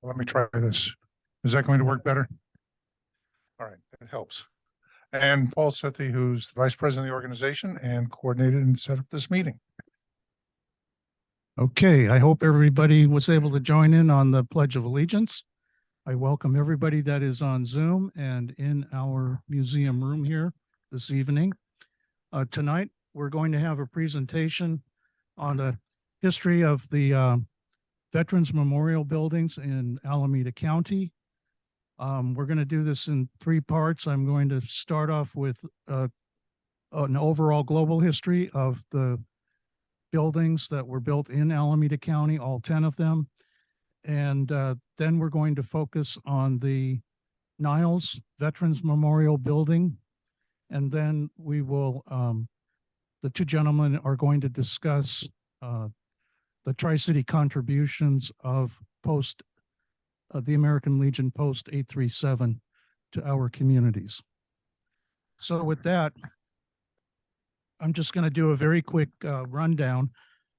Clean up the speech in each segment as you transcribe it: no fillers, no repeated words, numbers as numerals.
Let me try this. Is that going to work better? All right, it helps. And Paul Sethi, who's the Vice President of the organization and coordinated and set up this meeting. Okay, I hope everybody was able to join in on the Pledge of Allegiance. I welcome everybody that is on Zoom and in our museum room here this evening. Tonight, we're going to have a presentation on the history of the Veterans Memorial Buildings in Alameda County. We're going to do this in three parts. I'm going to start off with an overall global history of the buildings that were built in Alameda County, all 10 of them. And then we're going to focus on the Niles Veterans Memorial Building. And then we will, the two gentlemen are going to discuss the Tri-City contributions of the American Legion Post 837 to our communities. So with that, I'm just going to do a very quick rundown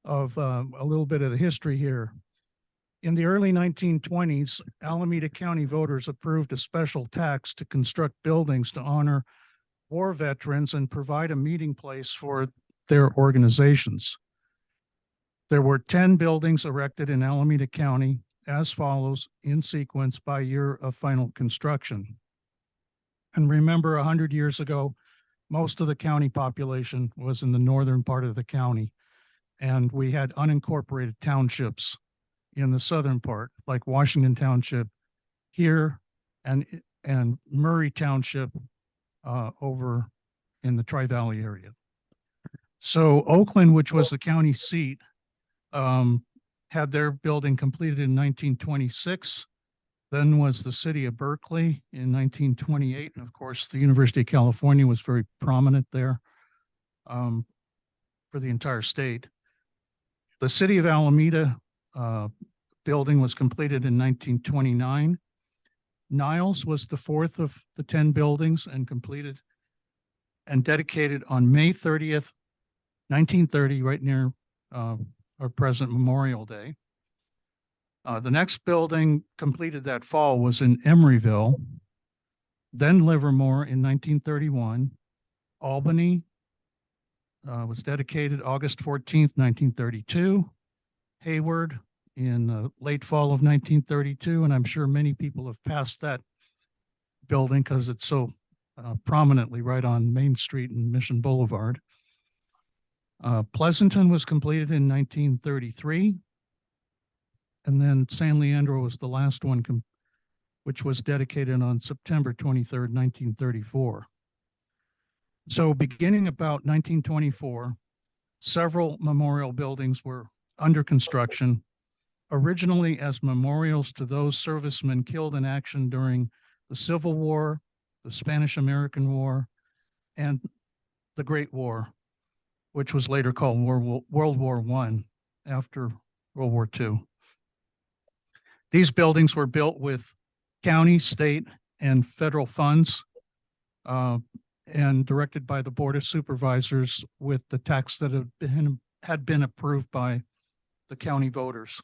of a little bit of the history here. In the early 1920s, Alameda County voters approved a special tax to construct buildings to honor war veterans and provide a meeting place for their organizations. There were 10 buildings erected in Alameda County as follows in sequence by year of final construction. And remember, 100 years ago, most of the county population was in the northern part of the county, and we had unincorporated townships in the southern part, like Washington Township here and Murray Township over in the Tri-Valley area. So Oakland, which was the county seat, had their building completed in 1926. Then was the city of Berkeley in 1928. And of course, the University of California was very prominent there for the entire state. The city of Alameda building was completed in 1929. Niles was the fourth of the 10 buildings and completed and dedicated on May 30th, 1930, right near our present Memorial Day. The next building completed that fall was in Emeryville, then Livermore in 1931. Albany was dedicated August 14th, 1932. Hayward in late fall of 1932, and I'm sure many people have passed that building because it's so prominently right on Main Street and Mission Boulevard. Pleasanton was completed in 1933. And then San Leandro was the last one, which was dedicated on September 23rd, 1934. So beginning about 1924, several memorial buildings were under construction, originally as memorials to those servicemen killed in action during the Civil War, the Spanish-American War, and the Great War, which was later called World War I after World War II. These buildings were built with county, state, and federal funds and directed by the Board of Supervisors with the tax that had been approved by the county voters.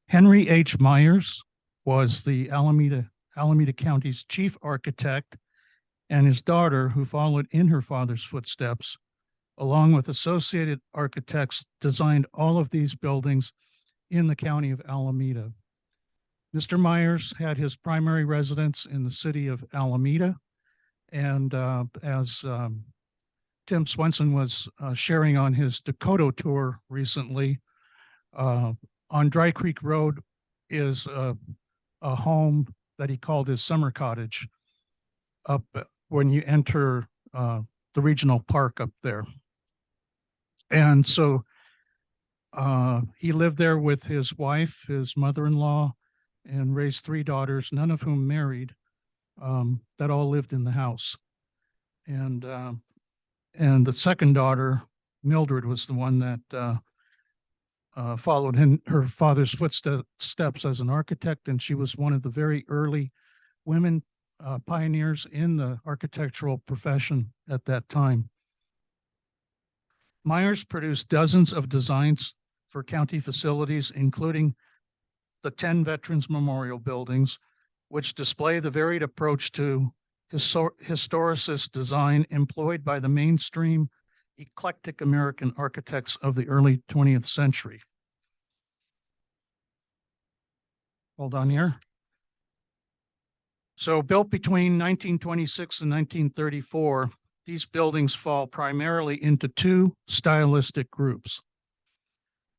Henry H. Myers was the Alameda County's chief architect, and his daughter, who followed in her father's footsteps, along with associated architects, designed all of these buildings in the county of Alameda. Mr. Myers had his primary residence in the city of Alameda. And as Tim Swenson was sharing on his Dakota tour recently, on Dry Creek Road is a home that he called his summer cottage up when you enter the regional park up there. And so he lived there with his wife, his mother-in-law, and raised 3 daughters, none of whom married, that all lived in the house. And the second daughter, Mildred, was the one that followed in her father's footsteps as an architect, and she was one of the very early women pioneers in the architectural profession at that time. Myers produced dozens of designs for county facilities, including the 10 Veterans Memorial buildings, which display the varied approach to historicist design employed by the mainstream eclectic American architects of the early 20th century. Hold on here. So built between 1926 and 1934, these buildings fall primarily into two stylistic groups.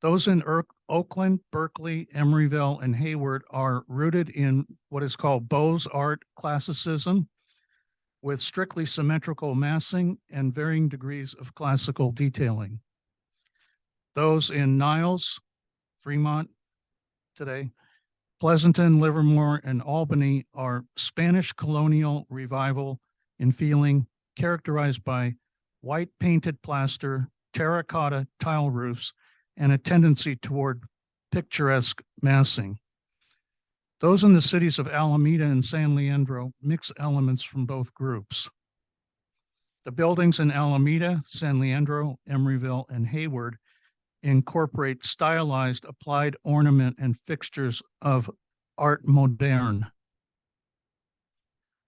Those in Oakland, Berkeley, Emeryville, and Hayward are rooted in what is called Beaux-Art classicism, with strictly symmetrical massing and varying degrees of classical detailing. Those in Niles, Fremont today, Pleasanton, Livermore, and Albany are Spanish colonial revival in feeling, characterized by white painted plaster, terracotta tile roofs, and a tendency toward picturesque massing. Those in the cities of Alameda and San Leandro mix elements from both groups. The buildings in Alameda, San Leandro, Emeryville, and Hayward incorporate stylized applied ornament and fixtures of art moderne.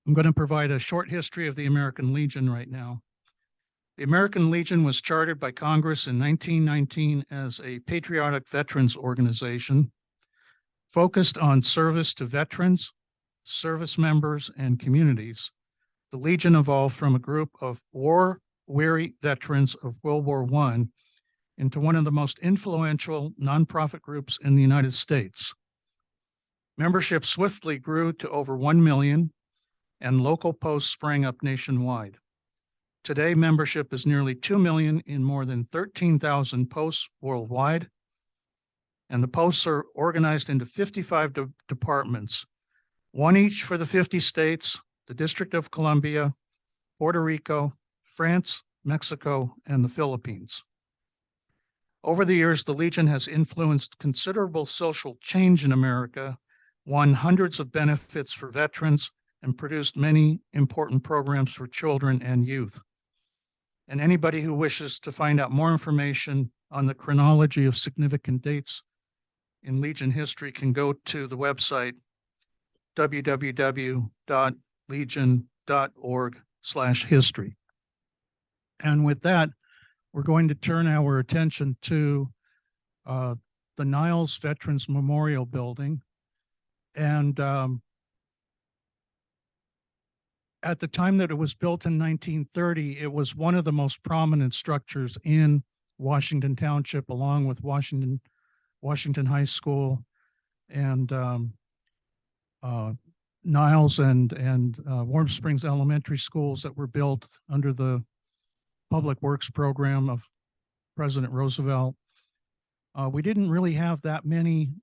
I'm going to provide a short history of the American Legion right now. The American Legion was chartered by Congress in 1919 as a patriotic veterans organization focused on service to veterans, service members, and communities. The Legion evolved from a group of war-weary veterans of World War I into one of the most influential nonprofit groups in the United States. Membership swiftly grew to over 1 million, and local posts sprang up nationwide. Today, membership is nearly 2 million in more than 13,000 posts worldwide, and the posts are organized into 55 departments, one each for the 50 states, the District of Columbia, Puerto Rico, France, Mexico, and the Philippines. Over the years, the Legion has influenced considerable social change in America, won hundreds of benefits for veterans, and produced many important programs for children and youth. And anybody who wishes to find out more information on the chronology of significant dates in Legion history can go to the website www.legion.org/history. And with that, we're going to turn our attention to the Niles Veterans Memorial Building. And at the time that it was built in 1930, it was one of the most prominent structures in Washington Township, along with Washington High School and Niles and Warm Springs Elementary Schools that were built under the Public Works program of President Roosevelt. We didn't really have that many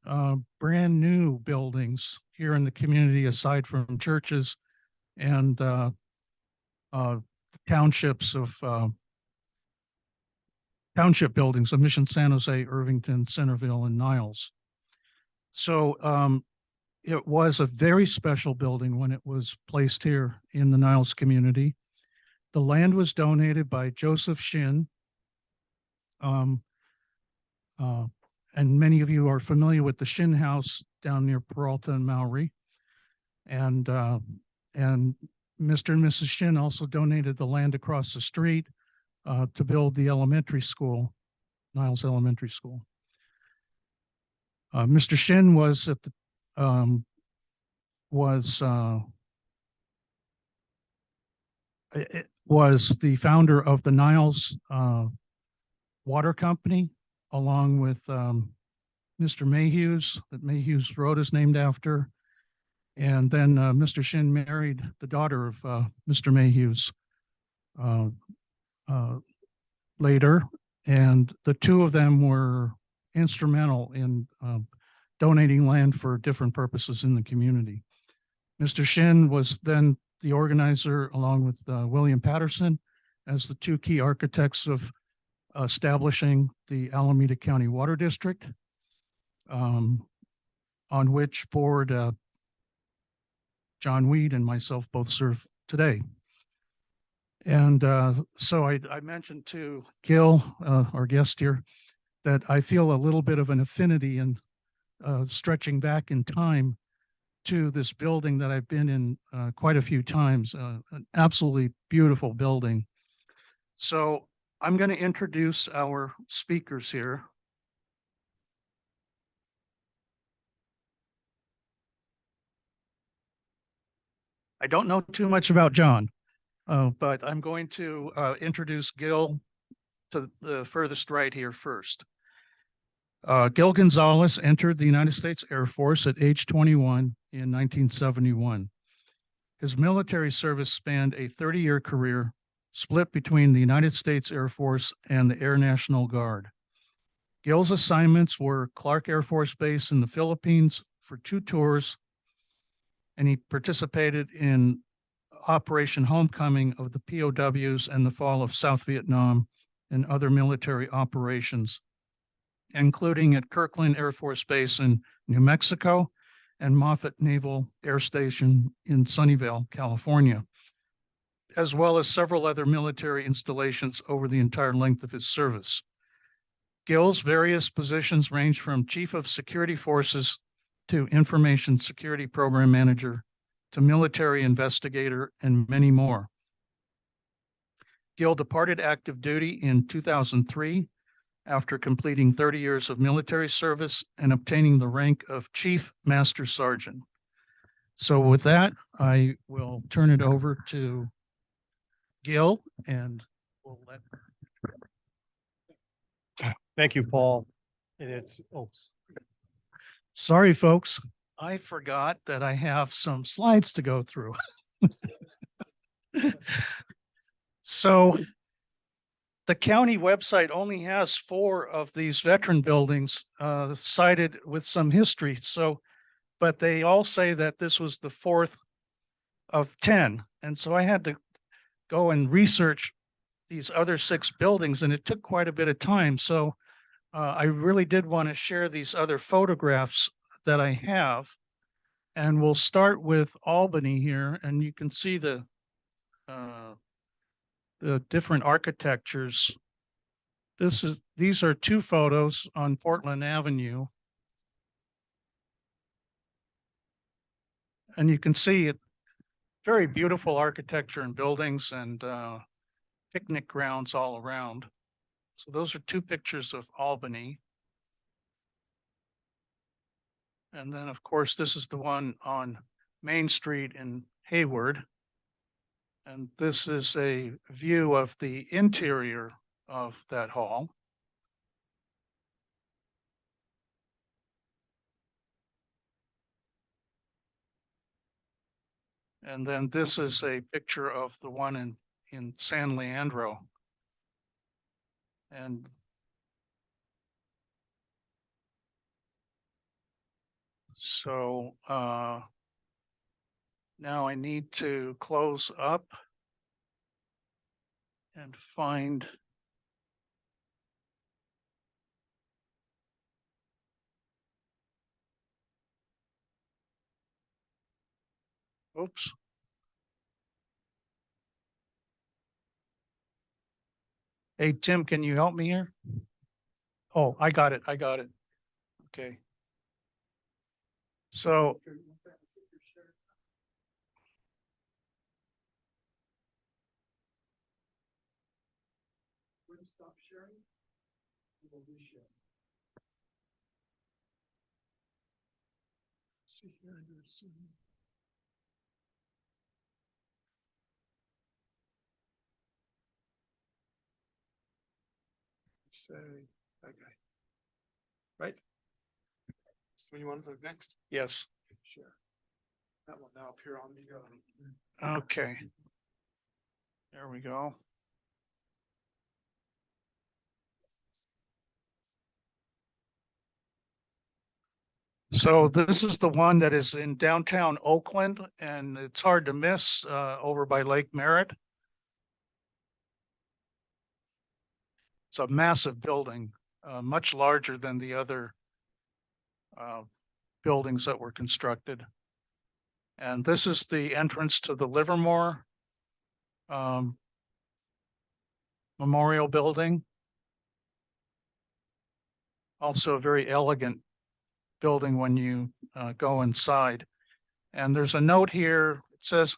brand new buildings here in the community, aside from churches and townships of township buildings of Mission San Jose, Irvington, Centerville, and Niles. So it was a very special building when it was placed here in the Niles community. The land was donated by Joseph Shin. And many of you are familiar with the Shin House down near Peralta and Maury. And Mr. and Mrs. Shin also donated the land across the street to build the elementary school, Niles Elementary School. Mr. Shin was at the was the founder of the Niles Water Company, along with Mr. Mayhew's, that Mayhew's Road is named after. And then Mr. Shin married the daughter of Mr. Mayhew's later, and the two of them were instrumental in donating land for different purposes in the community. Mr. Shin was then the organizer, along with William Patterson, as the two key architects of establishing the Alameda County Water District, on which board John Weed and myself both serve today. And so I mentioned to Gil, our guest here, that I feel a little bit of an affinity and stretching back in time to this building that I've been in quite a few times, an absolutely beautiful building. So I'm going to introduce our speakers here. I don't know too much about John, but I'm going to introduce Gil to the furthest right here first. Gil Gonzalez entered the United States Air Force at age 21 in 1971. His military service spanned a 30-year career split between the United States Air Force and the Air National Guard. Gil's assignments were Clark Air Force Base in the Philippines for 2 tours, and he participated in Operation Homecoming of the POWs and the fall of South Vietnam and other military operations, including at Kirkland Air Force Base in New Mexico and Moffett Naval Air Station in Sunnyvale, California, as well as several other military installations over the entire length of his service. Gil's various positions range from Chief of Security Forces to Information Security Program Manager to military investigator and many more. Gil departed active duty in 2003 after completing 30 years of military service and obtaining the rank of Chief Master Sergeant. So with that, I will turn it over to Gil and we'll let. Thank you, Paul. And it's, oops. Sorry, folks. I forgot that I have some slides to go through. So the county website only has 4 of these veteran buildings cited with some history. So, but they all say that this was the 4th of 10. And so I had to go and research these other 6 buildings, and it took quite a bit of time. So I really did want to share these other photographs that I have. And we'll start with Albany here, and you can see the different architectures. These are 2 photos on Portland Avenue. And you can see it, very beautiful architecture and buildings and picnic grounds all around. So those are 2 pictures of Albany. And then, of course, this is the one on Main Street in Hayward. And this is a view of the interior of that hall. And then this is a picture of the one in San Leandro. And so now I need to close up and find oops. Hey, Tim, can you help me here? Oh, I got it. Okay. So stop sharing. We'll reshare. See here under Zoom. Say that guy. Right? So you want to go next? Yes. Sure. That one now appear on the. Okay. There we go. So this is the one that is in downtown Oakland, and it's hard to miss over by Lake Merritt. It's a massive building, much larger than the other buildings that were constructed. And this is the entrance to the Livermore Memorial Building. Also a very elegant building when you go inside. And there's a note here, it says,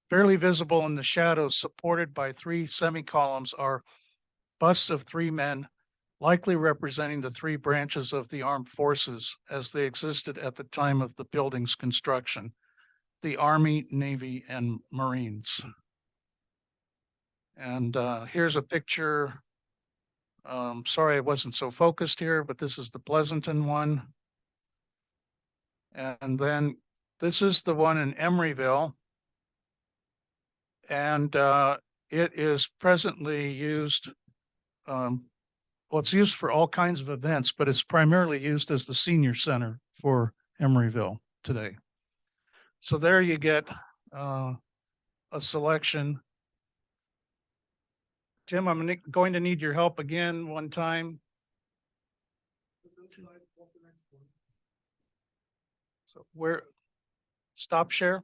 barely visible in the shadows, supported by three semi-columns, are busts of three men, likely representing the three branches of the armed forces as they existed at the time of the building's construction: the Army, Navy, and Marines. And here's a picture. Sorry, I wasn't so focused here, but this is the Pleasanton one. And then this is the one in Emeryville. And it is presently used, well, it's used for all kinds of events, but it's primarily used as the senior center for Emeryville today. So there you get a selection. Tim, I'm going to need your help again one time. So where, stop share?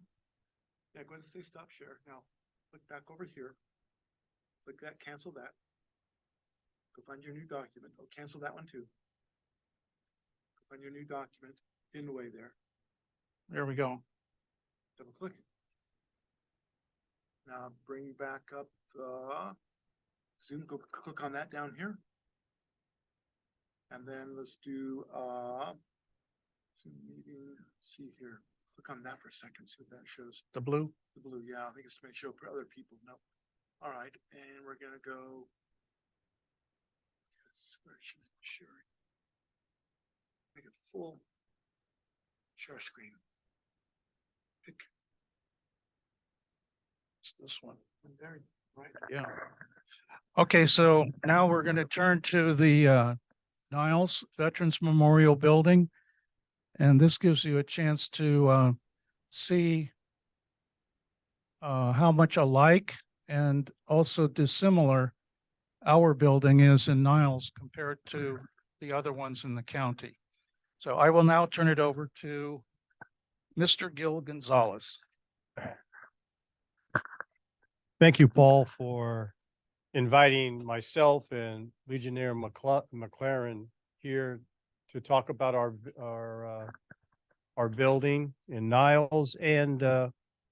Yeah, go ahead and say stop share. Now, click back over here. Click that, cancel that. Go find your new document. Oh, cancel that one too. Go find your new document, hidden away there. There we go. Double click it. Now bring back up Zoom, go click on that down here. And then let's do Zoom meeting, see here. Click on that for a second, see what that shows. The blue? The blue, yeah, I think it's to make show for other people. No. All right, and we're gonna go. Yes, where should I share it? Make it full. Share screen. Pick. It's this one. There, right? Yeah. Okay, so now we're going to turn to the Niles Veterans Memorial Building. And this gives you a chance to see how much alike and also dissimilar our building is in Niles compared to the other ones in the county. So I will now turn it over to Mr. Gil Gonzalez. Thank you, Paul, for inviting myself and Legionnaire McLaren here to talk about our building in Niles and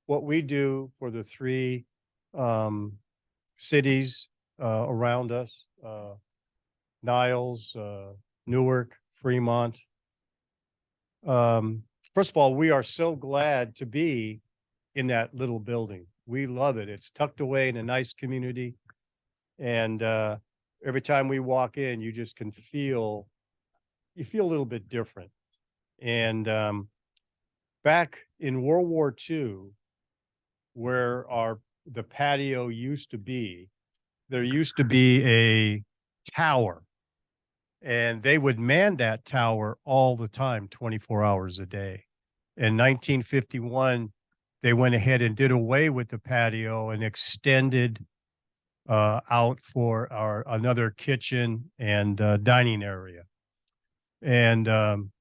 what we do for the three cities around us, Niles, Newark, Fremont. First of all, we are so glad to be in that little building. We love it. It's tucked away in a nice community. And every time we walk in, you just can feel, you feel a little bit different. And back in World War II, where the patio used to be, there used to be a tower. And they would man that tower all the time, 24 hours a day. In 1951, they went ahead and did away with the patio and extended out for another kitchen and dining area. And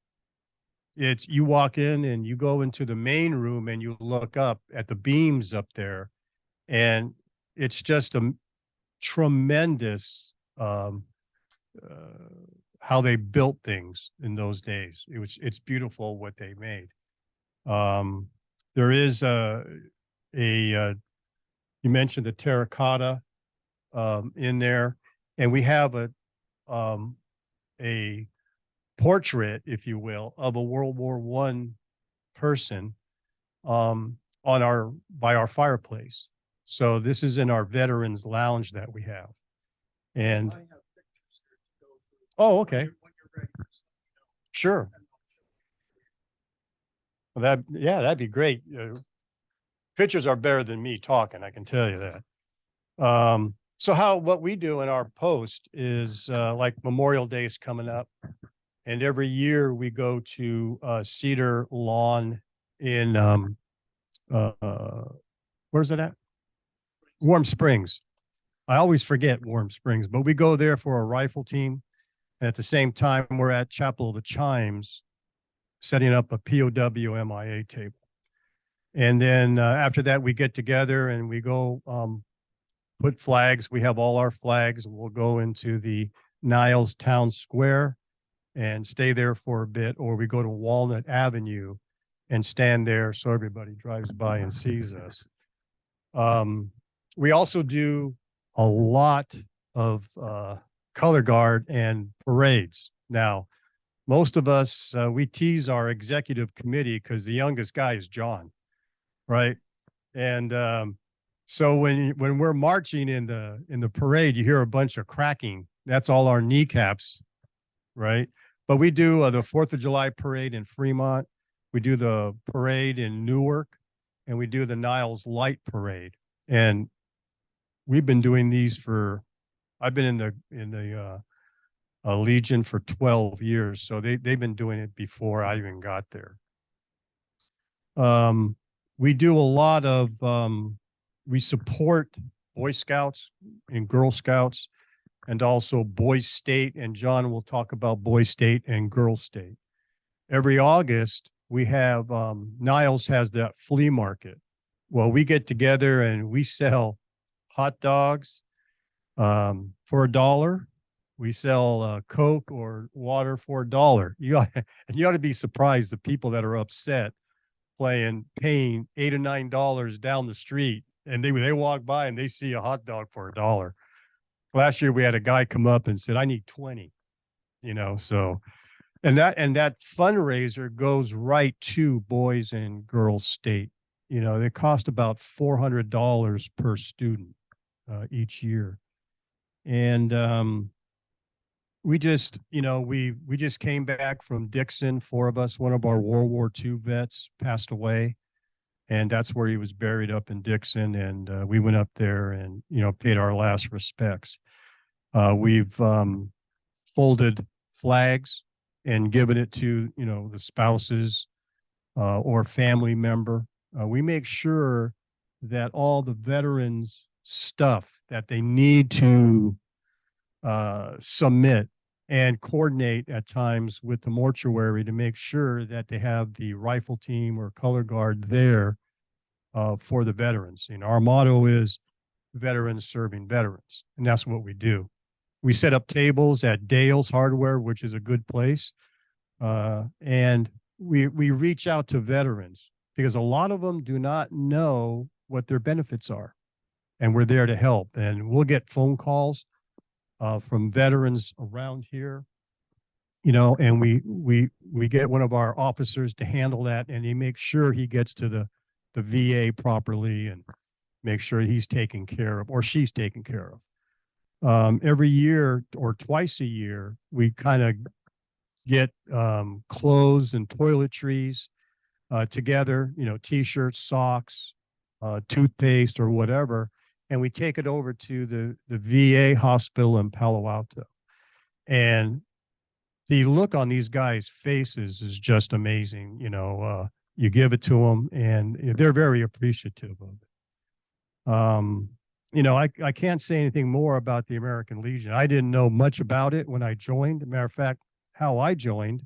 it's, you walk in and you go into the main room and you look up at the beams up there, and it's just a tremendous how they built things in those days. It's beautiful what they made. There is you mentioned the terracotta in there, and we have a portrait, if you will, of a World War I person on by our fireplace. So this is in our veterans lounge that we have. And oh, okay. Sure. Well, that'd be great. Pictures are better than me talking, I can tell you that. So what we do in our post is like Memorial Day is coming up, and every year we go to Cedar Lawn in where's it at? Warm Springs. I always forget Warm Springs, but we go there for a rifle team. And at the same time, we're at Chapel of the Chimes, setting up a POW MIA table. And then after that, we get together and we go put flags. We have all our flags. We'll go into the Niles Town Square and stay there for a bit, or we go to Walnut Avenue and stand there so everybody drives by and sees us. We also do a lot of color guard and parades. Now, most of us, we tease our executive committee because the youngest guy is John, right? And so when we're marching in the parade, you hear a bunch of cracking. That's all our kneecaps, right? But we do the 4th of July parade in Fremont. We do the parade in Newark, and we do the Niles Light Parade. And we've been doing these I've been in the Legion for 12 years. So they've been doing it before I even got there. We do a lot of, we support Boy Scouts and Girl Scouts, and also Boy State. And John will talk about Boy State and Girl State. Every August, we have, Niles has that flea market. Well, we get together and we sell hot dogs for $1. We sell Coke or water for $1. And you ought to be surprised the people that are upset paying $8 or $9 down the street, and they walk by and they see a hot dog for $1. Last year we had a guy come up and said, "I need 20," so, and that fundraiser goes right to Boys and Girls State. They cost about $400 per student each year. And we just, we just came back from Dixon, 4 of us. One of our World War II vets passed away, and that's where he was buried, up in Dixon. And we went up there and, paid our last respects. We've folded flags and given it to, the spouses or family member. We make sure that all the veterans stuff that they need to submit and coordinate at times with the mortuary to make sure that they have the rifle team or color guard there for the veterans. Our motto is veterans serving veterans, and that's what we do. We set up tables at Dale's Hardware, which is a good place, and we reach out to veterans because a lot of them do not know what their benefits are, and we're there to help. And we'll get phone calls from veterans around here, and we get one of our officers to handle that, and he makes sure he gets to the VA properly and make sure he's taken care of or she's taken care of. Every year or twice a year, we kind of get clothes and toiletries together, T-shirts, socks, toothpaste or whatever, and we take it over to the VA hospital in Palo Alto. And the look on these guys' faces is just amazing. You give it to them and they're very appreciative of it. I can't say anything more about the American Legion. I didn't know much about it when I joined. As a matter of fact, how I joined,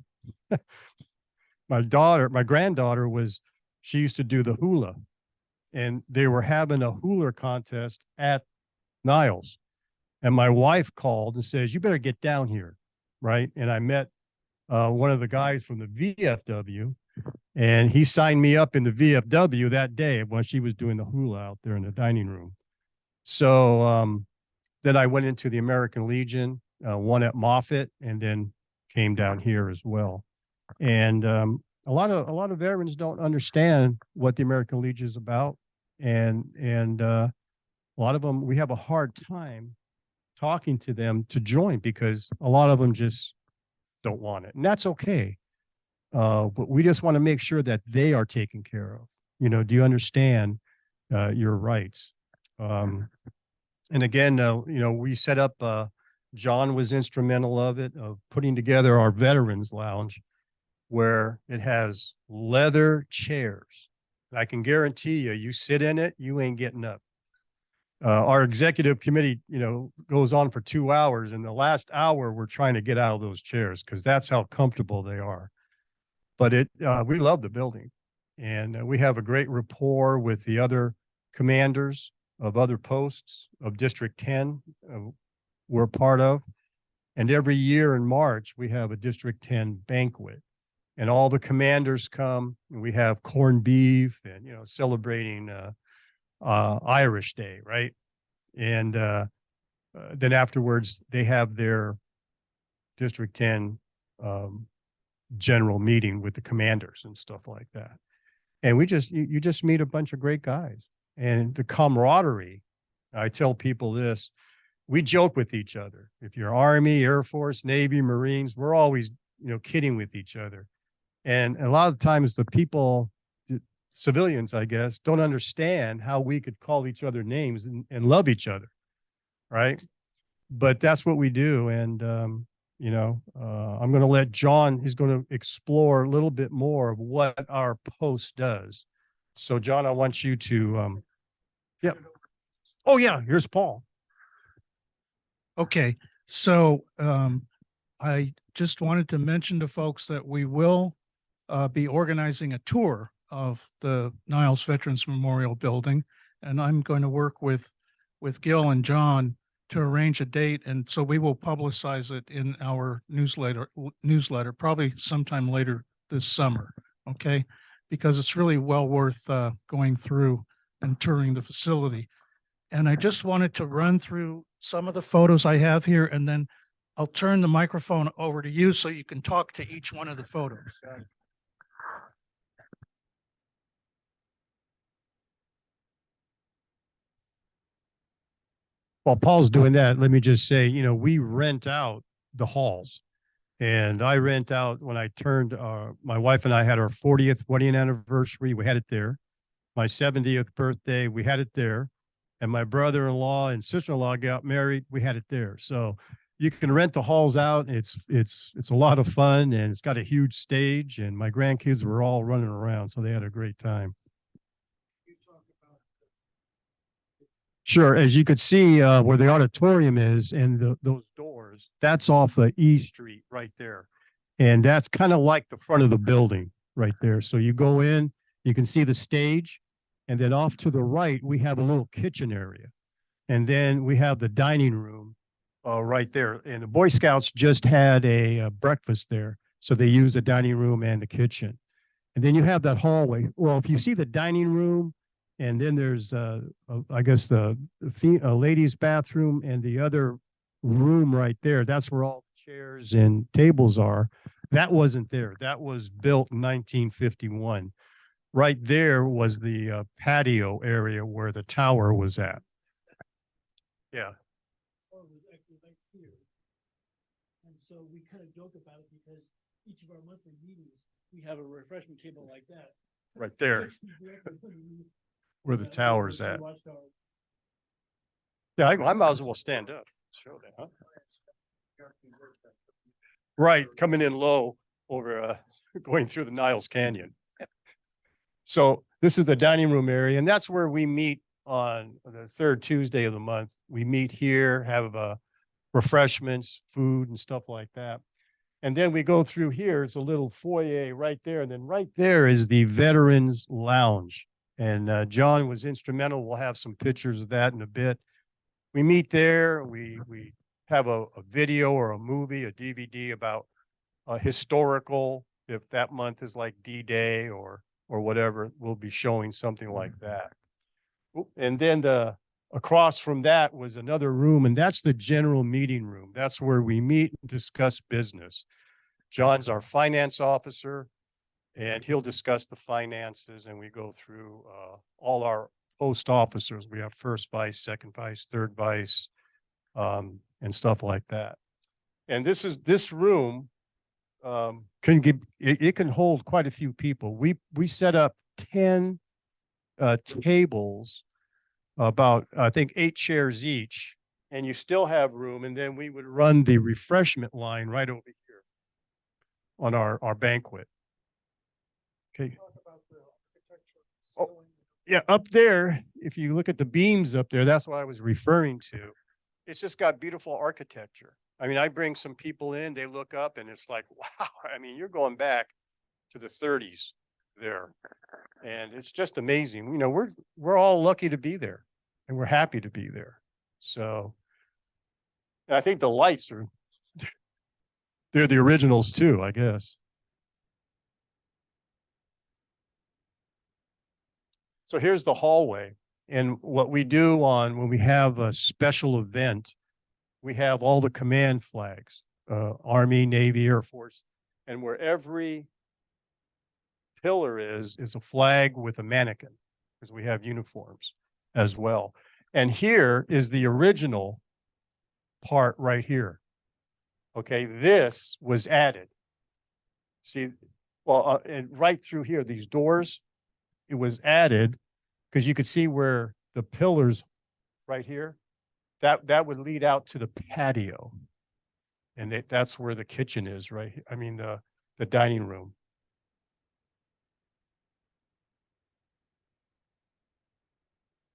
my granddaughter she used to do the hula, and they were having a hula contest at Niles. And my wife called and says, "You better get down here." Right. And I met one of the guys from the VFW, and he signed me up in the VFW that day when she was doing the hula out there in the dining room. So then I went into the American Legion, one at Moffett, and then came down here as well. And a lot of veterans don't understand what the American Legion is about, and a lot of them, we have a hard time talking to them to join because a lot of them just don't want it, and that's okay. But we just want to make sure that they are taken care of. Do you understand your rights? And again, we set up, John was instrumental of putting together our Veterans Lounge, where it has leather chairs. I can guarantee you sit in it, you ain't getting up. Our executive committee, goes on for 2 hours, and the last hour we're trying to get out of those chairs because that's how comfortable they are. But we love the building, and we have a great rapport with the other commanders of other posts of District 10 we're part of. And every year in March, we have a District 10 banquet. And all the commanders come, and we have corned beef and, celebrating Irish Day, right? And then afterwards, they have their District 10 general meeting with the commanders and stuff like that. And you just meet a bunch of great guys. And the camaraderie, I tell people this, we joke with each other. If you're Army, Air Force, Navy, Marines, we're always, kidding with each other. And a lot of times the people, the civilians, I guess, don't understand how we could call each other names and love each other, right? But that's what we do. And, I'm going to let John, he's going to explore a little bit more of what our post does. So John, I want you to, yeah. Oh yeah, here's Paul. Okay, so I just wanted to mention to folks that we will be organizing a tour of the Niles Veterans Memorial Building, and I'm going to work with Gil and John to arrange a date, and so we will publicize it in our newsletter probably sometime later this summer, okay? Because it's really well worth going through and touring the facility. And I just wanted to run through some of the photos I have here, and then I'll turn the microphone over to you so you can talk to each one of the photos. While Paul's doing that, let me just say, we rent out the halls. And I rent out when I turned, my wife and I had our 40th wedding anniversary. We had it there. My 70th birthday, we had it there. And my brother-in-law and sister-in-law got married. We had it there. So you can rent the halls out. It's a lot of fun, and it's got a huge stage, and my grandkids were all running around. So they had a great time. Sure. As you could see where the auditorium is and those doors, that's off of E Street right there. And that's kind of like the front of the building right there. So you go in, you can see the stage, and then off to the right, we have a little kitchen area. And then we have the dining room right there. And the Boy Scouts just had a breakfast there. So they use the dining room and the kitchen. And then you have that hallway. Well, if you see the dining room, and then there's, I guess, the ladies' bathroom and the other room right there. That's where all the chairs and tables are. That wasn't there. That was built in 1951. Right there was the patio area where the tower was at. Yeah. And so we kind of joke about it because each of our monthly meetings, we have a refreshment table like that. Right there. Where the tower's at. Yeah, I might as well stand up. Show that, huh? Right, coming in low over going through the Niles Canyon. So this is the dining room area, and that's where we meet on the third Tuesday of the month. We meet here, have refreshments, food, and stuff like that. And then we go through here. It's a little foyer right there, and then right there is the Veterans Lounge. And John was instrumental. We'll have some pictures of that in a bit. We meet there. We have a video or a movie, a DVD about a historical, if that month is like D-Day or whatever, we'll be showing something like that. And then across from that was another room, and that's the general meeting room. That's where we meet and discuss business. John's our finance officer, and he'll discuss the finances, and we go through all our post officers. We have first vice, second vice, third vice, and stuff like that. And this room it can hold quite a few people. We set up 10 tables, about I think 8 chairs each, and you still have room. And then we would run the refreshment line right over here on our banquet. Okay. Oh, yeah, up there, if you look at the beams up there, that's what I was referring to. It's just got beautiful architecture. I mean, I bring some people in, they look up and it's like, wow, I mean, you're going back to the 30s there. And it's just amazing. We're all lucky to be there, and we're happy to be there. So and I think the lights are They're the originals too, I guess. So here's the hallway. And what we do when we have a special event, we have all the command flags, Army, Navy, Air Force, and where every pillar is a flag with a mannequin, because we have uniforms as well. And here is the original part right here. Okay, this was added. See, well, and right through here, these doors, it was added because you could see where the pillars right here, that would lead out to the patio. And that's where the kitchen is, right? I mean, the dining room.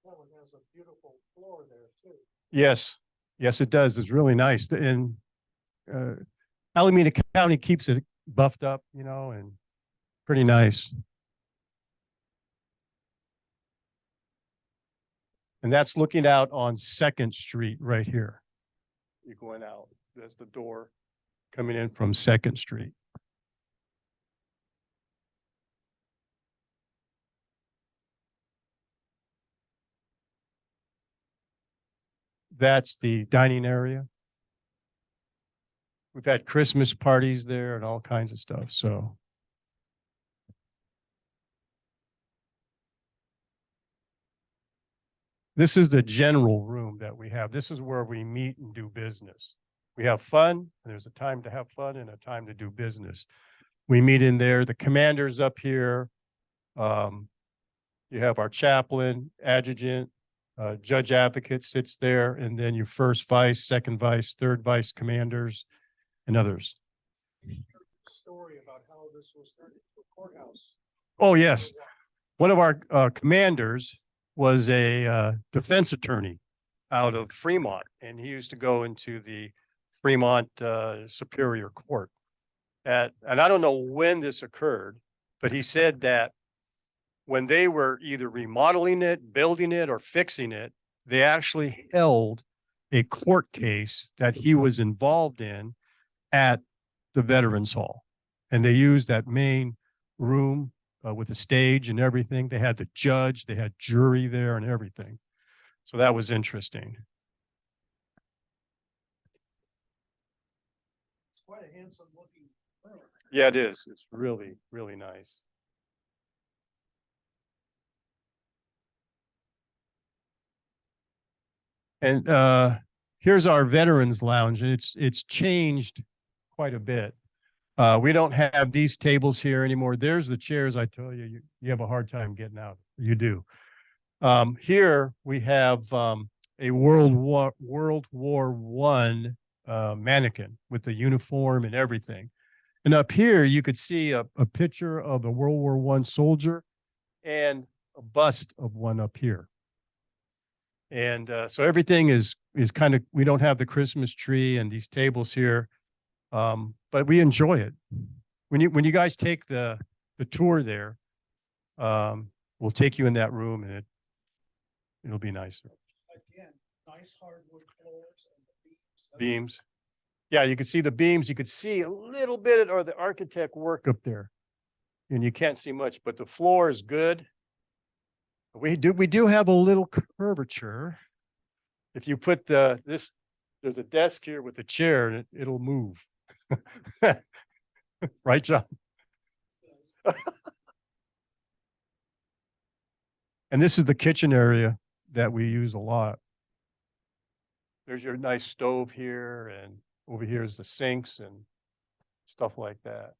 That one has a beautiful floor there too. Yes, yes, it does. It's really nice. And Alameda County keeps it buffed up, you know, and pretty nice. And that's looking out on 2nd Street right here. You're going out. That's the door coming in from 2nd Street. That's the dining area. We've had Christmas parties there and all kinds of stuff. So this is the general room that we have. This is where we meet and do business. We have fun, and there's a time to have fun and a time to do business. We meet in there. The commander's up here. You have our chaplain, adjutant, judge advocate sits there, and then your first vice, second vice, third vice commanders, and others. Story about how this was turned into a courthouse. Oh, yes. One of our commanders was a defense attorney out of Fremont, and he used to go into the Fremont Superior Court. And I don't know when this occurred, but he said that when they were either remodeling it, building it, or fixing it, they actually held a court case that he was involved in at the Veterans Hall. And they used that main room with the stage and everything. They had the judge, they had jury there and everything. So that was interesting. It's quite a handsome looking room. Yeah, it is. It's really, really nice. And here's our Veterans Lounge, and it's changed quite a bit. We don't have these tables here anymore. There's the chairs. I tell you, you have a hard time getting out. You do. Here we have a World War I mannequin with the uniform and everything. And up here, you could see a picture of a World War I soldier and a bust of one up here. And so everything is kind of, we don't have the Christmas tree and these tables here, but we enjoy it. When you guys take the tour there, we'll take you in that room, and it'll be nicer. Again, nice hardwood floors and the beams. Beams. Yeah, you can see the beams. You could see a little bit of the architect work up there, and you can't see much, but the floor is good. We do have a little curvature. If you put there's a desk here with a chair, and it'll move. Right, John? And this is the kitchen area that we use a lot. There's your nice stove here, and over here is the sinks and stuff like that.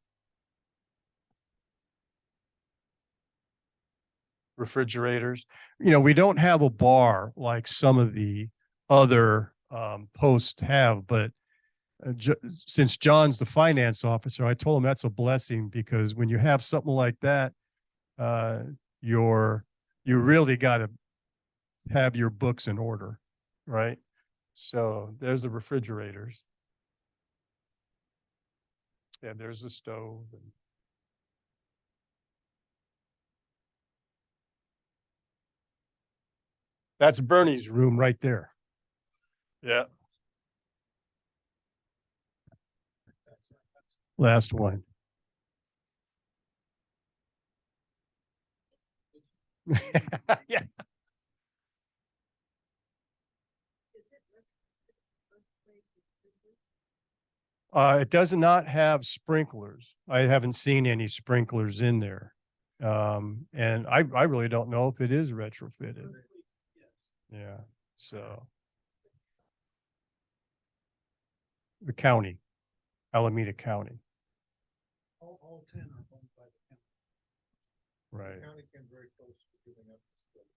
Refrigerators. You know, we don't have a bar like some of the other posts have, but since John's the finance officer, I told him that's a blessing, because when you have something like that, you really got to have your books in order, right? So there's the refrigerators. Yeah, there's the stove. That's Bernie's room right there. Yeah. Last one. Yeah. It does not have sprinklers. I haven't seen any sprinklers in there. And I really don't know if it is retrofitted. Yeah, so. The county, Alameda County, All 10 are owned by the county. right? County came very close to giving up this building.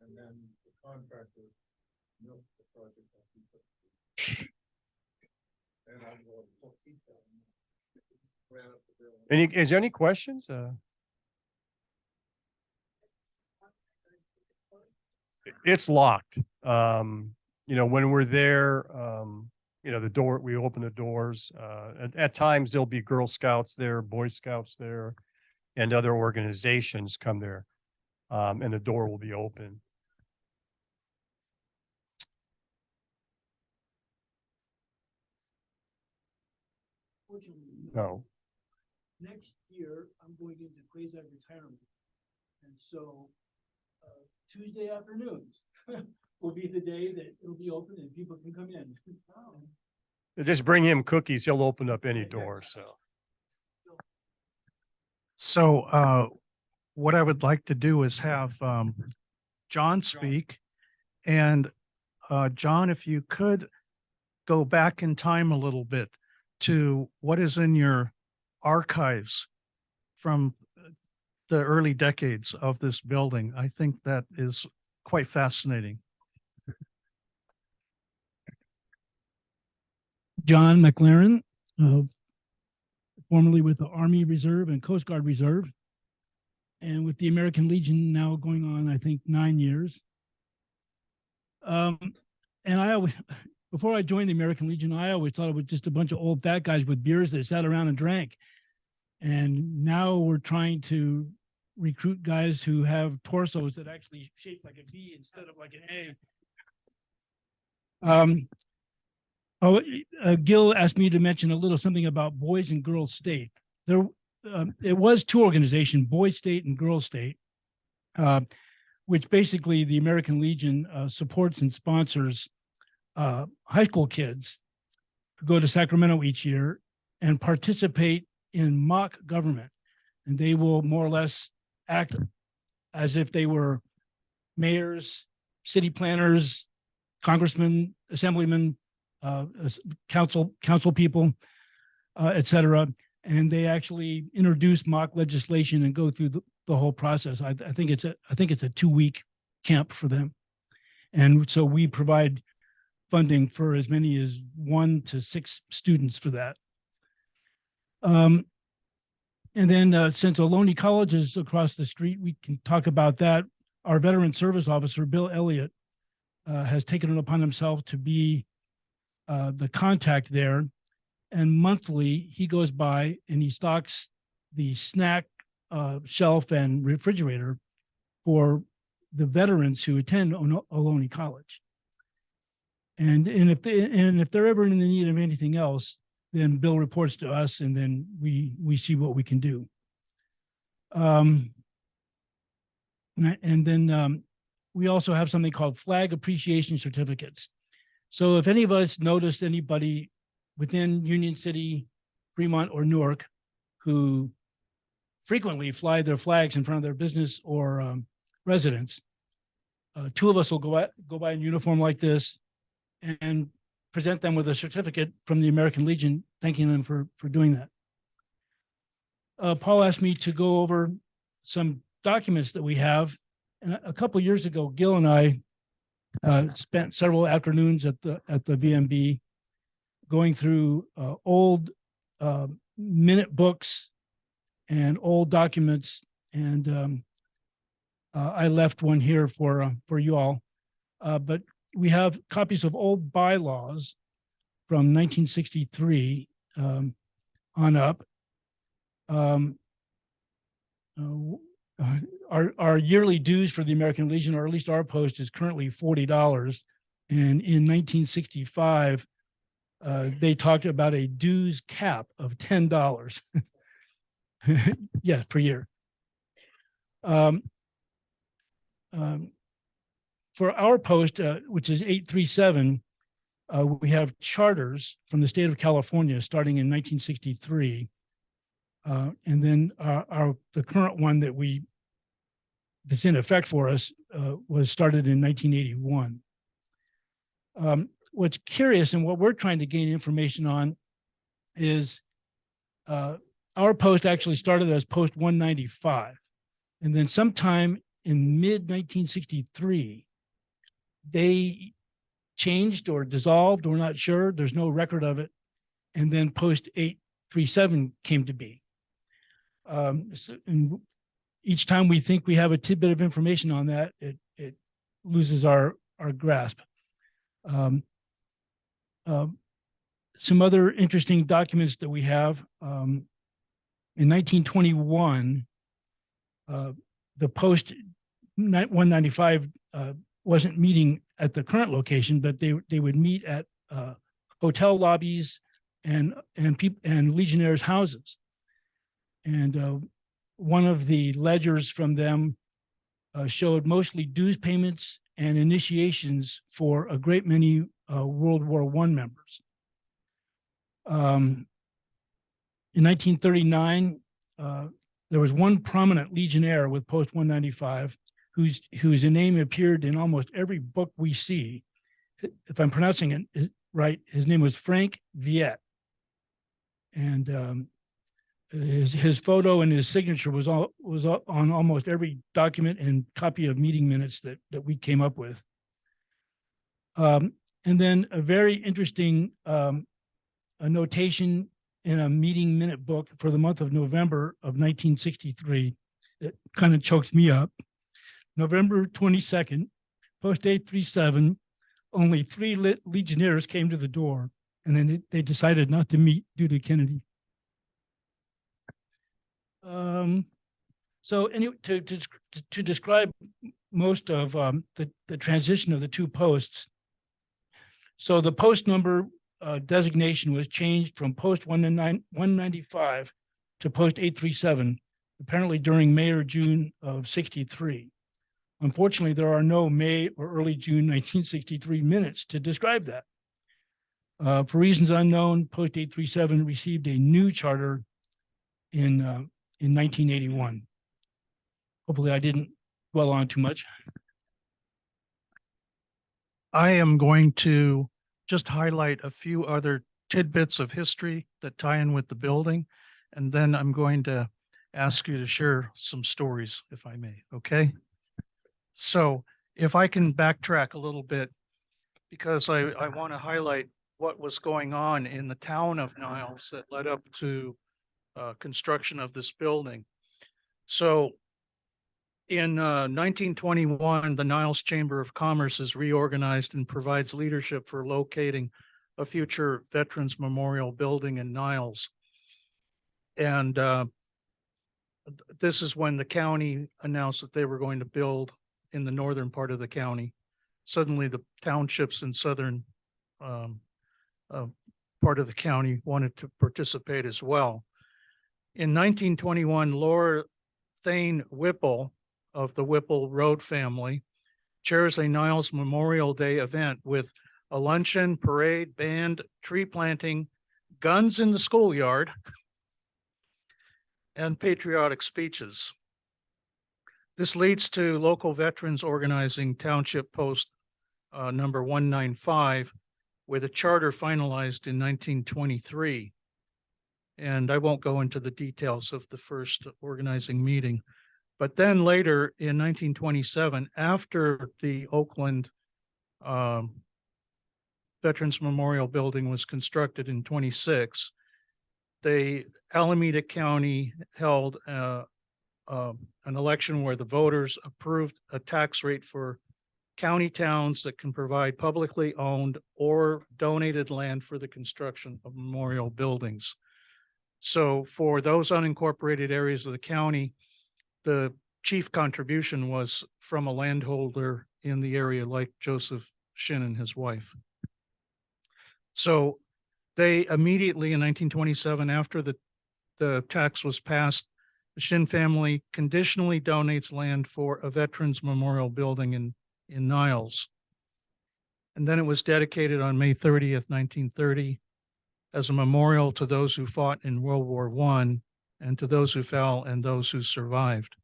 And then the contractor milked the project. And I'm going to ran up the bill. Is there any questions? It's locked. When we're there, we open the doors. At times there'll be Girl Scouts there, Boy Scouts there, and other organizations come there. And the door will be open. Fortunately, No. next year, I'm going into quasi-retirement. And so Tuesday afternoons will be the day that it'll be open and people can come in. Just bring him cookies. He'll open up any door. So. So what I would like to do is have John speak. And John, if you could go back in time a little bit to what is in your archives from the early decades of this building. I think that is quite fascinating. John McLaren, formerly with the Army Reserve and Coast Guard Reserve, and with the American Legion now going on, I think, 9 years. And I always, before I joined the American Legion, I always thought it was just a bunch of old fat guys with beers that sat around and drank. And now we're trying to recruit guys who have torsos that actually shape like a V instead of like an A. Gil asked me to mention a little something about Boys and Girls State. There, it was two organizations, Boys State and Girls State, which basically the American Legion supports and sponsors high school kids who go to Sacramento each year and participate in mock government. And they will more or less act as if they were mayors, city planners, congressmen, assemblymen, council people, et cetera. And they actually introduce mock legislation and go through the whole process. I think it's a 2-week camp for them. And so we provide funding for as many as 1 to 6 students for that. And then since Ohlone College is across the street, we can talk about that. Our veteran service officer, Bill Elliott, has taken it upon himself to be the contact there. And monthly, he goes by and he stocks the snack shelf and refrigerator for the veterans who attend Ohlone College. And if they're ever in the need of anything else, then Bill reports to us, and then we see what we can do. And then we also have something called flag appreciation certificates. So if any of us noticed anybody within Union City, Fremont, or Newark who frequently fly their flags in front of their business or residence, 2 of us will go by in uniform like this and present them with a certificate from the American Legion, thanking them for doing that. Paul asked me to go over some documents that we have. And a couple of years ago, Gil and I spent several afternoons at the VMB going through old minute books and old documents. And I left one here for you all. But we have copies of old bylaws from 1963 on up. Our yearly dues for the American Legion, or at least our post, is currently $40. And in 1965, they talked about a dues cap of $10. Yes, per year. Um, for our post, which is 837, we have charters from the state of California starting in 1963. And then the current one that's in effect for us was started in 1981. What's curious and what we're trying to gain information on is our post actually started as post 195. And then sometime in mid 1963, they changed or dissolved, we're not sure. There's no record of it. And then post 837 came to be. And each time we think we have a tidbit of information on that, it loses our grasp. Some other interesting documents that we have. In 1921, the post 195 wasn't meeting at the current location, but they would meet at hotel lobbies and legionnaires' houses. And one of the ledgers from them showed mostly dues payments and initiations for a great many World War I members. In 1939, there was one prominent legionnaire with post 195 whose name appeared in almost every book we see. If I'm pronouncing it right, his name was Frank Viet. And his photo and his signature was on almost every document and copy of meeting minutes that we came up with. And then a very interesting a notation in a meeting minute book for the month of November of 1963. It kind of chokes me up. November 22nd, post 837, only 3 legionnaires came to the door, and then they decided not to meet due to Kennedy. So anyway, to describe most of the transition of the two posts. So the post number designation was changed from post 195 to post 837, apparently during May or June of 63. Unfortunately, there are no May or early June 1963 minutes to describe that. For reasons unknown, post 837 received a new charter in 1981. Hopefully I didn't dwell on too much. I am going to just highlight a few other tidbits of history that tie in with the building, and then I'm going to ask you to share some stories, if I may, okay? So if I can backtrack a little bit, because I want to highlight what was going on in the town of Niles that led up to construction of this building. So in 1921, the Niles Chamber of Commerce is reorganized and provides leadership for locating a future Veterans Memorial Building in Niles. And this is when the county announced that they were going to build in the northern part of the county. Suddenly the townships in southern part of the county wanted to participate as well. In 1921, Laura Thane Whipple of the Whipple Road family chairs a Niles Memorial Day event with a luncheon, parade, band, tree planting, guns in the schoolyard, and patriotic speeches. This leads to local veterans organizing Township Post number 195 with a charter finalized in 1923. And I won't go into the details of the first organizing meeting. But then later in 1927, after the Oakland Veterans Memorial Building was constructed in 26, the Alameda County held an election where the voters approved a tax rate for county towns that can provide publicly owned or donated land for the construction of memorial buildings. So for those unincorporated areas of the county, the chief contribution was from a landholder in the area like Joseph Shin and his wife. So They immediately in 1927, after the tax was passed, the Shin family conditionally donates land for a Veterans Memorial Building in Niles. And then it was dedicated on May 30th, 1930, as a memorial to those who fought in World War I and to those who fell and those who survived.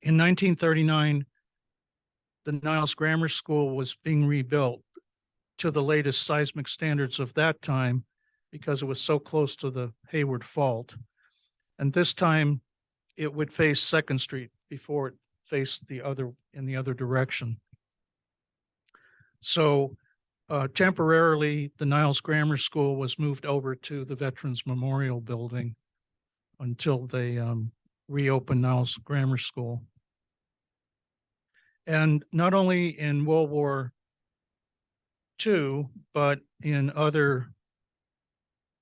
In 1939, the Niles Grammar School was being rebuilt to the latest seismic standards of that time because it was so close to the Hayward Fault. And this time it would face Second Street before it faced in the other direction. So temporarily, the Niles Grammar School was moved over to the Veterans Memorial Building until they reopened Niles Grammar School. And not only in World War II, but in other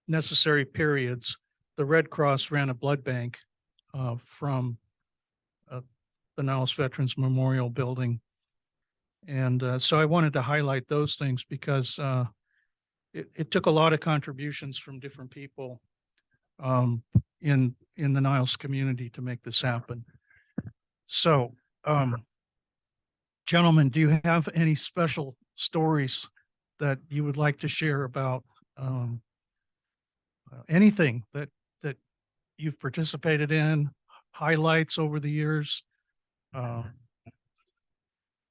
necessary periods, the Red Cross ran a blood bank from the Niles Veterans Memorial Building. And so I wanted to highlight those things because it took a lot of contributions from different people in the Niles community to make this happen. So, gentlemen, do you have any special stories that you would like to share about anything that you've participated in, highlights over the years?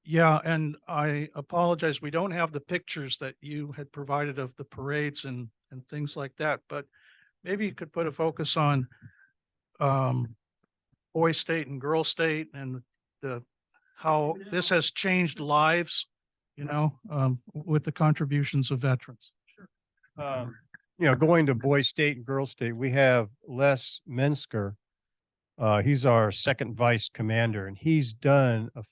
Yeah, and I apologize, we don't have the pictures that you had provided of the parades and things like that, but maybe you could put a focus on boy state and girl state and how this has changed lives, with the contributions of veterans. Going to boy state and girl state, we have Les Mensker. He's our second vice commander, and he's done a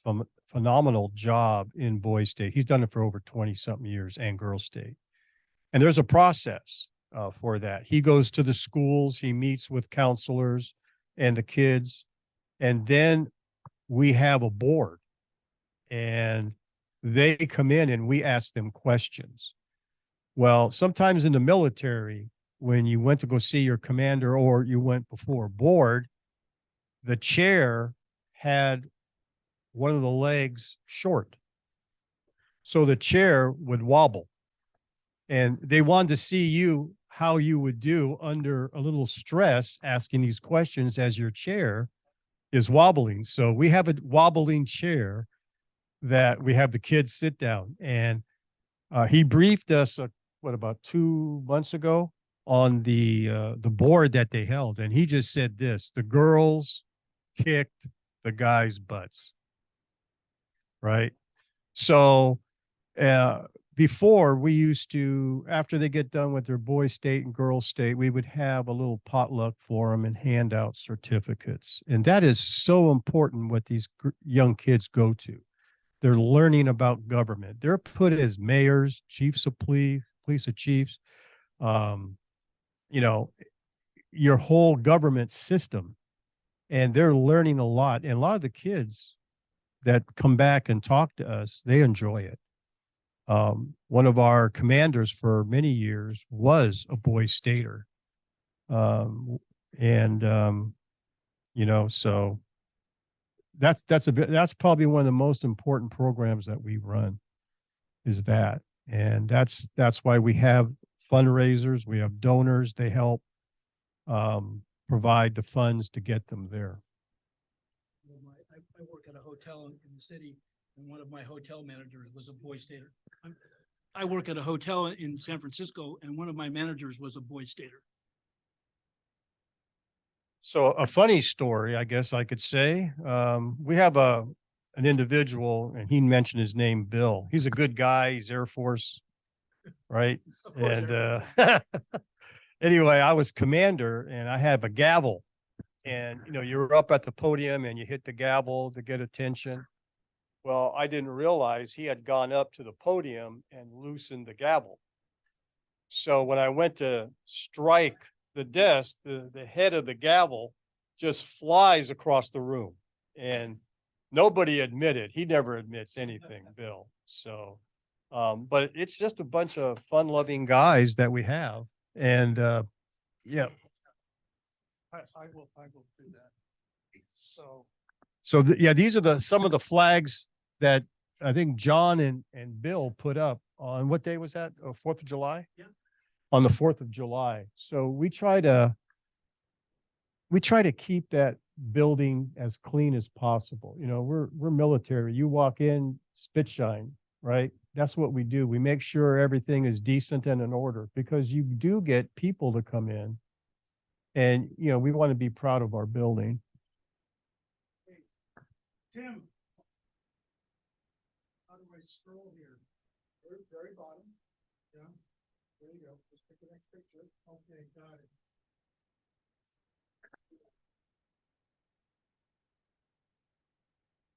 phenomenal job in boy state. He's done it for over 20 something years, and girl state. And there's a process for that. He goes to the schools, he meets with counselors and the kids, and then we have a board, and they come in and we ask them questions. Well, sometimes in the military, when you went to go see your commander or you went before a board, the chair had one of the legs short. So the chair would wobble. And they wanted to see how you would do under a little stress asking these questions as your chair is wobbling. So we have a wobbling chair that we have the kids sit down. And he briefed us, about 2 months ago on the board that they held. And he just said this: the girls kicked the guys' butts. Right. So before, we used to, after they get done with their boy state and girl state, we would have a little potluck for them and hand out certificates. And that is so important what these young kids go to. They're learning about government. They're put as mayors, chiefs of police of chiefs, your whole government system. And they're learning a lot. And a lot of the kids that come back and talk to us, they enjoy it. One of our commanders for many years was a boy stater. So that's probably one of the most important programs that we run, is that. And that's why we have fundraisers, we have donors, they help provide the funds to get them there. I work at a hotel in the city, and one of my hotel managers was a boy stater. I work at a hotel in San Francisco, and one of my managers was a boy stater. So a funny story, I guess I could say, we have an individual, and he mentioned his name, Bill. He's a good guy. He's Air Force, right? And anyway, I was commander, and I have a gavel. And, you're up at the podium and you hit the gavel to get attention. Well, I didn't realize he had gone up to the podium and loosened the gavel. So when I went to strike the desk, the head of the gavel just flies across the room. And nobody admitted. He never admits anything, Bill. So But it's just a bunch of fun-loving guys that we have. And, yeah, I will do that. So. so yeah, these are some of the flags that I think John and Bill put up on what day was that? 4th of July? Yeah. On the 4th of July. So we try to keep that building as clean as possible. You know, we're military. You walk in, spit shine, right? That's what we do. We make sure everything is decent and in order because you do get people to come in. And, you know, we want to be proud of our building. Tim. How do I scroll here? Very bottom. Yeah. There you go. Just pick the next picture. Okay, got it.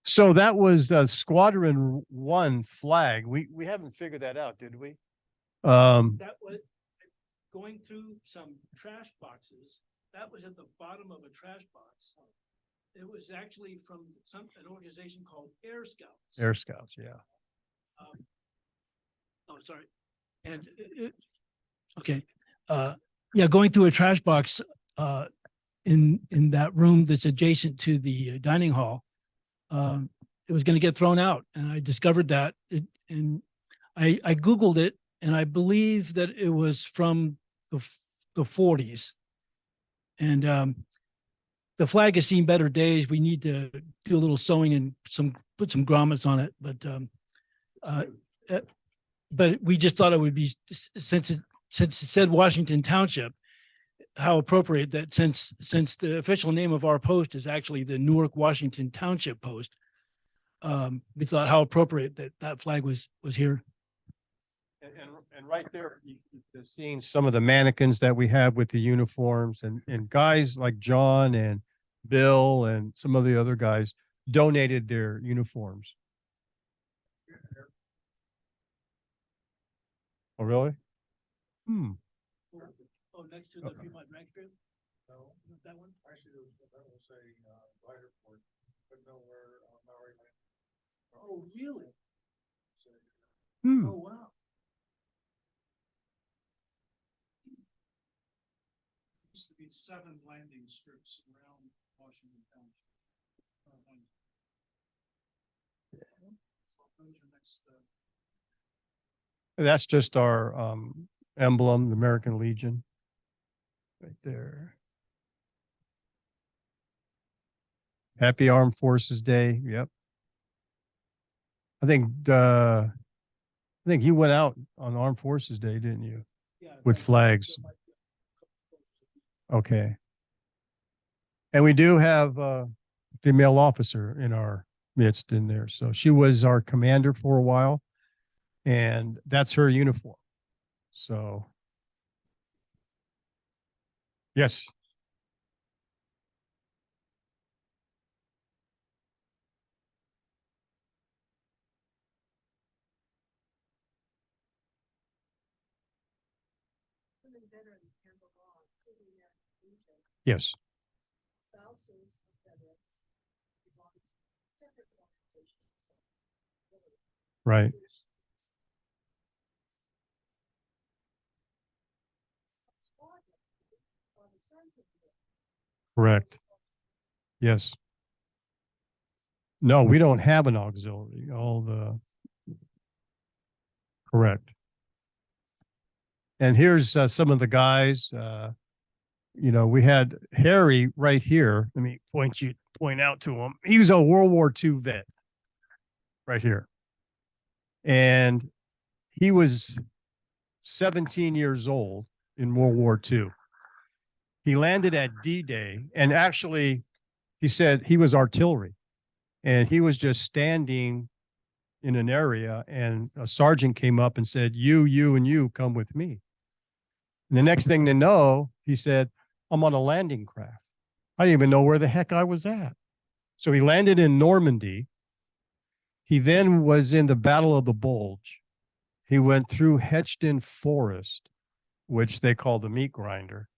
So that was Squadron 1 flag. We haven't figured that out, did we? That was going through some trash boxes. That was at the bottom of a trash box. It was actually from an organization called Air Scouts. Air Scouts, yeah. Oh, sorry. And okay. Yeah, going through a trash box in that room that's adjacent to the dining hall. It was going to get thrown out, and I discovered that. And I Googled it, and I believe that it was from the 40s. And the flag has seen better days. We need to do a little sewing and put some grommets on it, but we just thought it would be, since it said Washington Township, how appropriate that since the official name of our post is actually the Newark, Washington Township Post. We thought how appropriate that flag was here. And right there, you're seeing some of the mannequins that we have with the uniforms and guys like John and Bill and some of the other guys donated their uniforms. Oh, really? Oh, next to the Fremont Drag Strip? No, that one? Actually, that was a rider port, but nowhere on Maui Land. Oh, really? Hmm. Oh, wow. Used to be 7 landing strips around Washington Township. That's just our emblem, the American Legion. Right there. Happy Armed Forces Day. Yep. I think you went out on Armed Forces Day, didn't you? Yeah. With flags. Okay. And we do have a female officer in our midst in there. So she was our commander for a while, and that's her uniform. So, yes. Yes. Right. Correct. Yes. No, we don't have an auxiliary. Correct. And here's some of the guys. We had Harry right here. Let me point out to him. He was a World War II vet right here. And he was 17 years old in World War II. He landed at D-Day, and actually, he said he was artillery, and he was just standing in an area, and a sergeant came up and said, you, and you come with me. And the next thing to know, he said, I'm on a landing craft. I didn't even know where the heck I was at. So he landed in Normandy. He then was in the Battle of the Bulge. He went through Hetchdon Forest, which they call the meat grinder.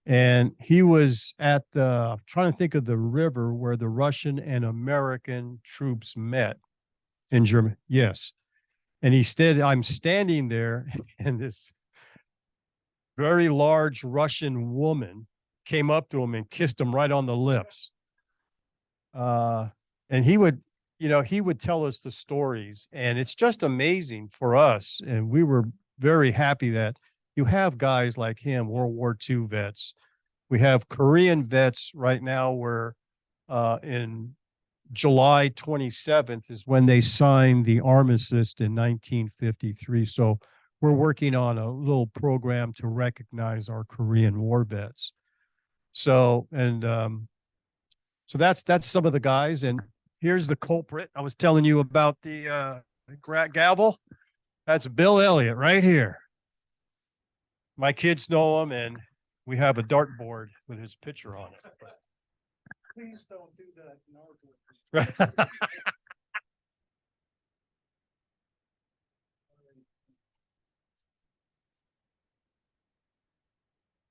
And he was at trying to think of the river where the Russian and American troops met in Germany. Yes. And I'm standing there and this very large Russian woman came up to him and kissed him right on the lips. And he would tell us the stories, and it's just amazing for us. And we were very happy that you have guys like him, World War II vets. We have Korean vets right now where in July 27th is when they signed the armistice in 1953. So we're working on a little program to recognize our Korean War vets. So, and so that's some of the guys. And here's the culprit. I was telling you about the gavel. That's Bill Elliott right here. My kids know him, and we have a dartboard with his picture on it. Please don't do that. Right.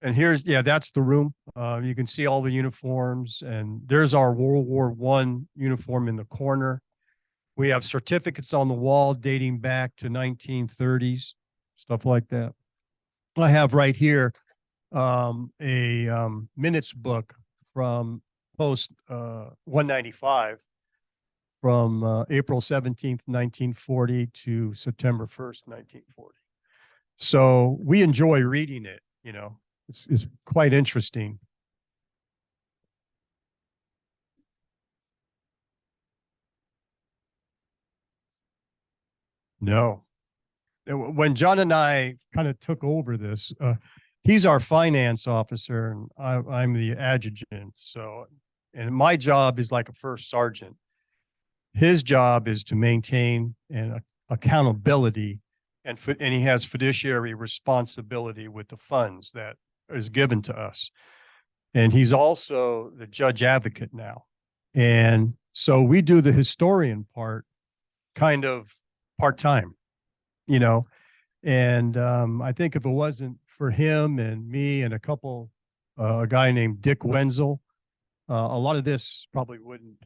And here's, yeah, that's the room. You can see all the uniforms, and there's our World War I uniform in the corner. We have certificates on the wall dating back to 1930s, stuff like that. I have right here a minutes book from post 195 from April 17th, 1940 to September 1st, 1940. So we enjoy reading it, you know. It's quite interesting. No. When John and I kind of took over this, he's our finance officer and I'm the adjutant. So, and my job is like a first sergeant. His job is to maintain an accountability, and he has fiduciary responsibility with the funds that is given to us. And he's also the judge advocate now. And so we do the historian part kind of part-time, you know. And I think if it wasn't for him and me and a guy named Dick Wenzel, a lot of this probably wouldn't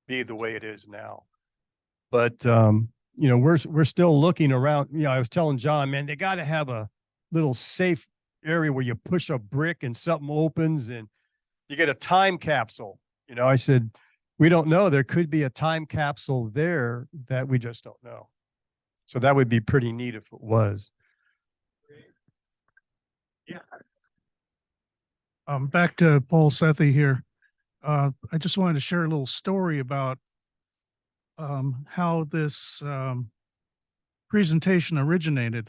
be the way it is now. But you know, we're still looking around. You know, I was telling John, man, they got to have a little safe area where you push a brick and something opens and you get a time capsule. You know, I said, we don't know. There could be a time capsule there that we just don't know. So that would be pretty neat if it was. Yeah. Back to Paul Sethi here. I just wanted to share a little story about how this presentation originated.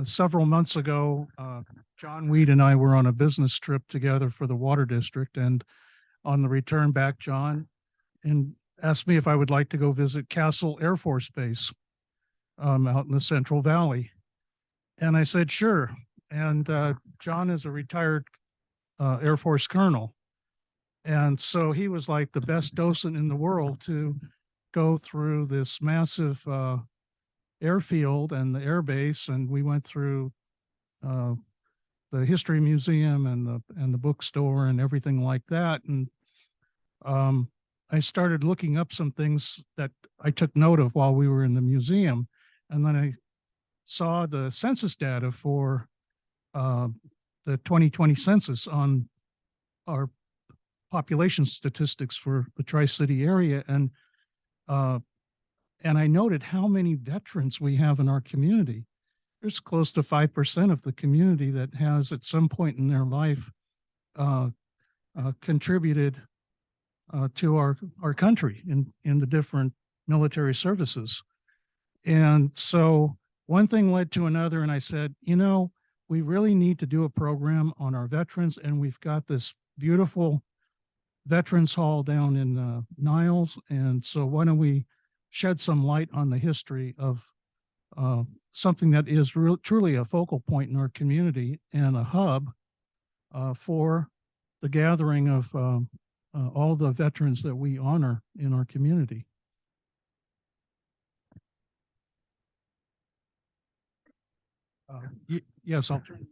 Several months ago, John Weed and I were on a business trip together for the Water District, and on the return back, John asked me if I would like to go visit Castle Air Force Base out in the Central Valley. And I said, sure. And John is a retired Air Force colonel. And so he was like the best docent in the world to go through this massive airfield and the air base. And we went through the history museum and the bookstore and everything like that. And I started looking up some things that I took note of while we were in the museum. And then I saw the census data for the 2020 census on our population statistics for the Tri-City area. And I noted how many veterans we have in our community. There's close to 5% of the community that has at some point in their life contributed to our country in the different military services. And so one thing led to another, and I said, you know, we really need to do a program on our veterans, and we've got this beautiful Veterans Hall down in Niles, and so why don't we shed some light on the history of something that is truly a focal point in our community and a hub for the gathering of all the veterans that we honor in our community. Yes, I'll turn.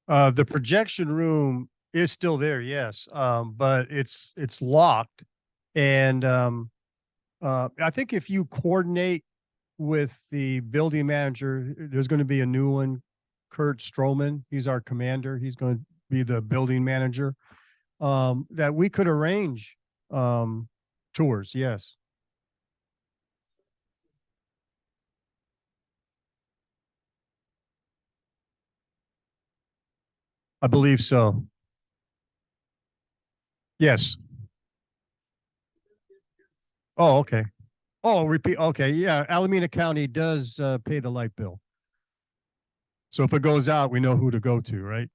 The projection room It's still there, yes. But it's locked. And I think if you coordinate with the building manager, there's going to be a new one, Kurt Stroman. He's our commander. He's going to be the building manager. That we could arrange tours, yes. I believe so. Yes. Oh, okay. Oh, repeat. Okay. Yeah. Alameda County does pay the light bill. So if it goes out, we know who to go to, right?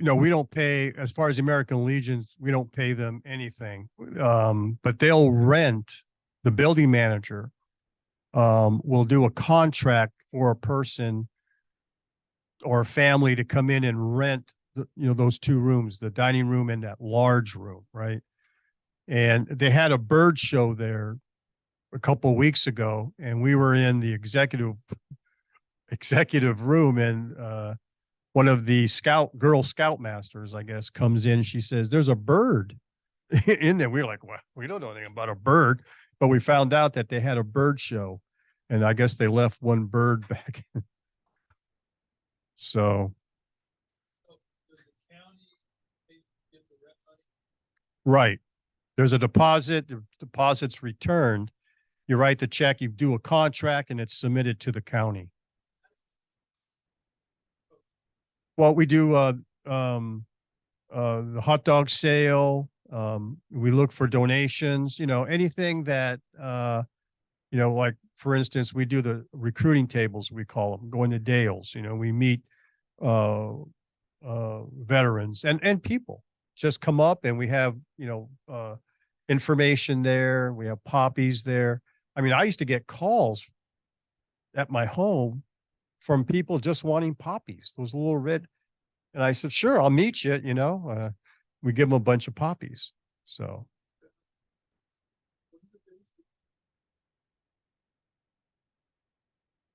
No, we don't pay, as far as the American Legions, we don't pay them anything. But they'll rent, the building manager will do a contract for a person or a family to come in and rent those two rooms, the dining room and that large room, right? And they had a bird show there a couple of weeks ago, and we were in the executive room, and one of the Girl Scout masters, I guess, comes in. She says, "There's a bird in there." We were like, "Well, we don't know anything about a bird," but we found out that they had a bird show, and I guess they left one bird back. So, right. There's a deposit, the deposit's returned. You write the check, you do a contract, and it's submitted to the county. Well, we do the hot dog sale. We look for donations, anything that like, for instance, we do the recruiting tables, we call them, going to Dales. We meet veterans and people just come up, and we have information there. We have poppies there. I mean, I used to get calls at my home from people just wanting poppies, those little red. And I said, "Sure, I'll meet you." We give them a bunch of poppies. So.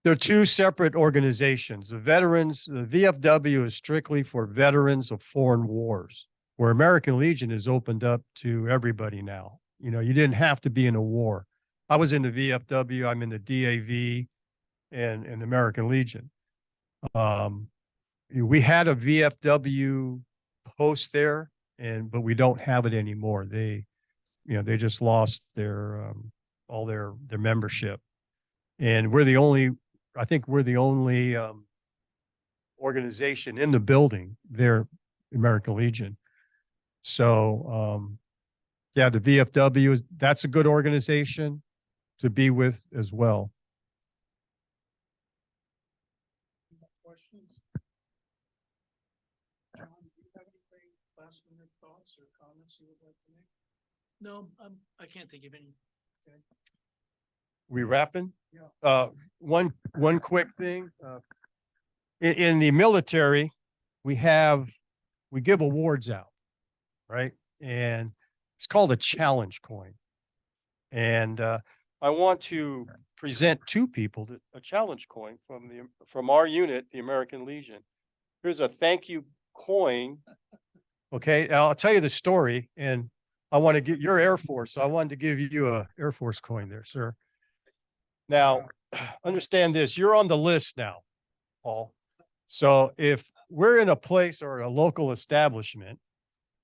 They're two separate organizations. The VFW is strictly for veterans of foreign wars, where American Legion is opened up to everybody now. You didn't have to be in a war. I was in the VFW, I'm in the DAV and the American Legion. We had a VFW post there, but we don't have it anymore. They just lost their all their membership. And I think we're the only organization in the building there, American Legion. So yeah, the VFW that's a good organization to be with as well. Questions? John, do you have any last minute thoughts or comments you would like to make? No, I can't think of any. Okay. We wrapping? Yeah. One quick thing. In the military, we give awards out, right? And it's called a challenge coin. And I want to present to people a challenge coin from our unit, the American Legion. Here's a thank you coin. Okay, I'll tell you the story, and I want to get your Air Force, so I wanted to give you a Air Force coin there, sir. Now, understand this, you're on the list now, Paul. So if we're in a place or a local establishment,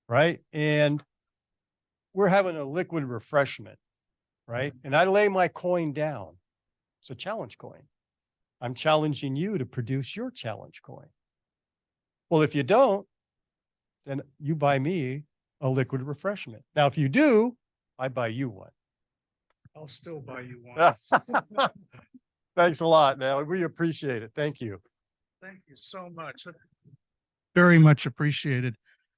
right, and we're having a liquid refreshment, right, and I lay my coin down, it's a challenge coin. I'm challenging you to produce your challenge coin. Well, if you don't, then you buy me a liquid refreshment. Now, if you do, I buy you one. I'll still buy you one. Thanks a lot, man. We appreciate it. Thank you. Thank you so much. Very much appreciated.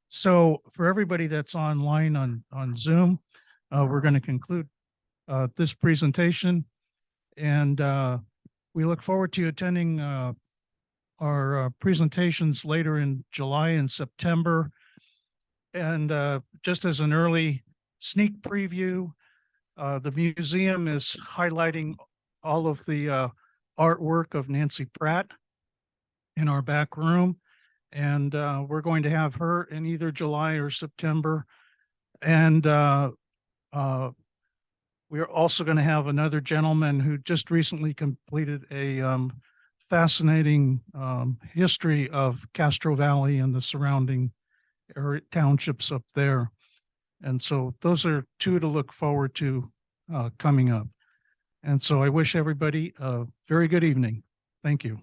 So for everybody that's online on Zoom, we're going to conclude this presentation, and we look forward to you attending our presentations later in July and September. And just as an early sneak preview, the museum is highlighting all of the artwork of Nancy Pratt in our back room. And we're going to have her in either July or September. And we're also going to have another gentleman who just recently completed a fascinating history of Castro Valley and the surrounding townships up there. And so those are two to look forward to coming up. And so I wish everybody a very good evening. Thank you.